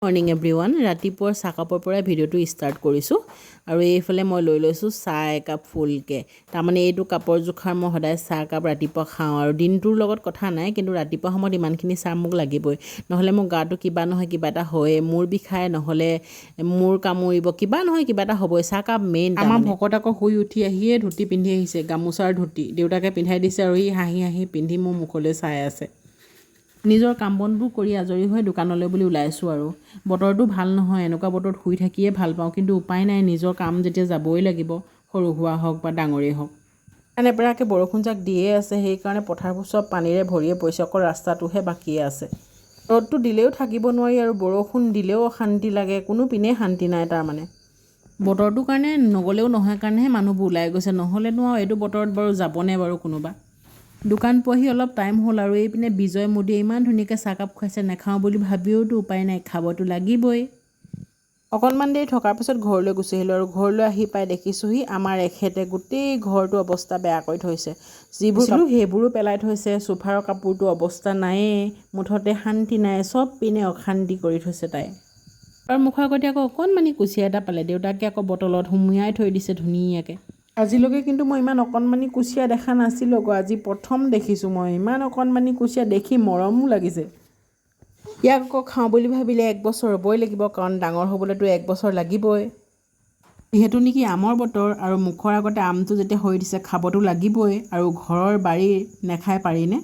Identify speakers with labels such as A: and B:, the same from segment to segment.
A: morning everyone ৰাতিপুৱাৰ চাহকাপৰ পৰা ভিডিঅ'টো ষ্টাৰ্ট কৰিছোঁ আৰু এইফালে মই লৈ লৈছোঁ চাহ একাপ ফুলকৈ তাৰমানে এইটো কাপৰ জোখাৰ মই সদায় চাহ একাপ ৰাতিপুৱা খাওঁ আৰু দিনটোৰ লগত কথা নাই কিন্তু ৰাতিপুৱা সময়ত ইমানখিনি চাহ মোক লাগিবই নহ'লে মোৰ গাটো কিবা নহয় কিবা এটা হয়ে মূৰ বিষায় নহ'লে মূৰ কামুৰিব কিবা নহয় কিবা এটা হ'বই চাহকাপ মেইন আমাৰ ভকত আকৌ শুই উঠি আহিয়ে ধুতি পিন্ধি আহিছে গামোচাৰ ধুতি দেউতাকে পিন্ধাই দিছে আৰু ই হাঁহি হাঁহি পিন্ধি মোৰ মুখলৈ চাই আছে নিজৰ কাম বনবোৰ কৰি আজৰি হৈ দোকানলৈ বুলি ওলাইছোঁ আৰু বতৰটো ভাল নহয় এনেকুৱা বতৰত শুই থাকিয়ে ভাল পাওঁ কিন্তু উপায় নাই নিজৰ কাম যেতিয়া যাবই লাগিব সৰু সুৰা হওক বা ডাঙৰেই হওক এনেপেৰাকৈ বৰষুণ যাক দিয়ে আছে সেইকাৰণে পথাৰবোৰ চব পানীৰে ভৰিয়ে পৰিছে অকল ৰাস্তাটোহে বাকীয়ে আছে ৰ'দটো দিলেও থাকিব নোৱাৰি আৰু বৰষুণ দিলেও অশান্তি লাগে কোনো পিনে শান্তি নাই তাৰমানে বতৰটোৰ কাৰণে নগ'লেও নহয় কাৰণেহে মানুহবোৰ ওলাই গৈছে নহ'লেনো আৰু এইটো বতৰত বাৰু যাবনে বাৰু কোনোবা দোকান পোৱাহি অলপ টাইম হ'ল আৰু এইপিনে বিজয় মোদীয়ে ইমান ধুনীয়াকৈ চাহকাপ খুৱাইছে নাখাওঁ বুলি ভাবিওতো উপায় নাই খাবতো লাগিবই অকণমান দেৰি থকাৰ পিছত ঘৰলৈ গুচি আহিলোঁ আৰু ঘৰলৈ আহি পাই দেখিছোঁহি আমাৰ এখেতে গোটেই ঘৰটো অৱস্থা বেয়া কৰি থৈছে যিবোৰ সেইবোৰো পেলাই থৈছে চোফাৰৰ কাপোৰটো অৱস্থা নায়েই মুঠতে শান্তি নাই চব পিনে অশান্তি কৰি থৈছে তাই আৰু মুখৰ আগতে আকৌ অকণমানি কুচিয়া এটা পালে দেউতাকে আকৌ বটলত সুমুৱাই থৈ দিছে ধুনীয়াকৈ আজিলৈকে কিন্তু মই ইমান অকণমানি কুচিয়া দেখা নাছিলোঁ আকৌ আজি প্ৰথম দেখিছোঁ মই ইমান অকণমানি কুচিয়া দেখি মৰমো লাগিছে ইয়াক আকৌ খাওঁ বুলি ভাবিলে 1 বছৰ ৰ'বই লাগিব কাৰণ ডাঙৰ হ'বলৈতো 1 বছৰ লাগিবই যিহেতু নেকি আমৰ বতৰ আৰু মুখৰ আগতে আমটো যেতিয়া হৈ দিছে খাবতো লাগিবই আৰু ঘৰৰ বাৰীৰ নেখাই পাৰিনে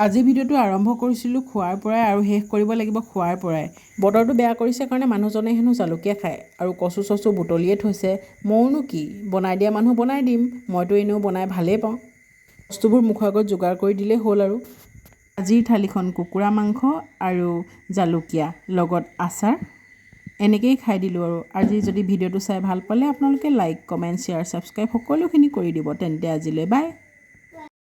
A: আজি ভিডিঅ'টো আৰম্ভ কৰিছিলোঁ খোৱাৰ পৰাই আৰু শেষ কৰিব লাগিব খোৱাৰ পৰাই বতৰটো বেয়া কৰিছে কাৰণে মানুহজনে হেনো জালুকীয়া খায় আৰু কচু চচু বুটলিয়ে থৈছে মইনো কি বনাই দিয়া মানুহ বনাই দিম মইতো এনেও বনাই ভালেই পাওঁ বস্তুবোৰ মুখৰ আগত যোগাৰ কৰি দিলেই হ'ল আৰু আজিৰ থালিখন কুকুৰা মাংস আৰু জালুকীয়া লগত আচাৰ এনেকৈয়ে খাই দিলোঁ আৰু আজি যদি ভিডিঅ'টো চাই ভাল পালে আপোনালোকে লাইক কমেণ্ট শ্বেয়াৰ ছাবস্ক্ৰাইব সকলোখিনি কৰি দিব তেন্তে আজিলৈ বাই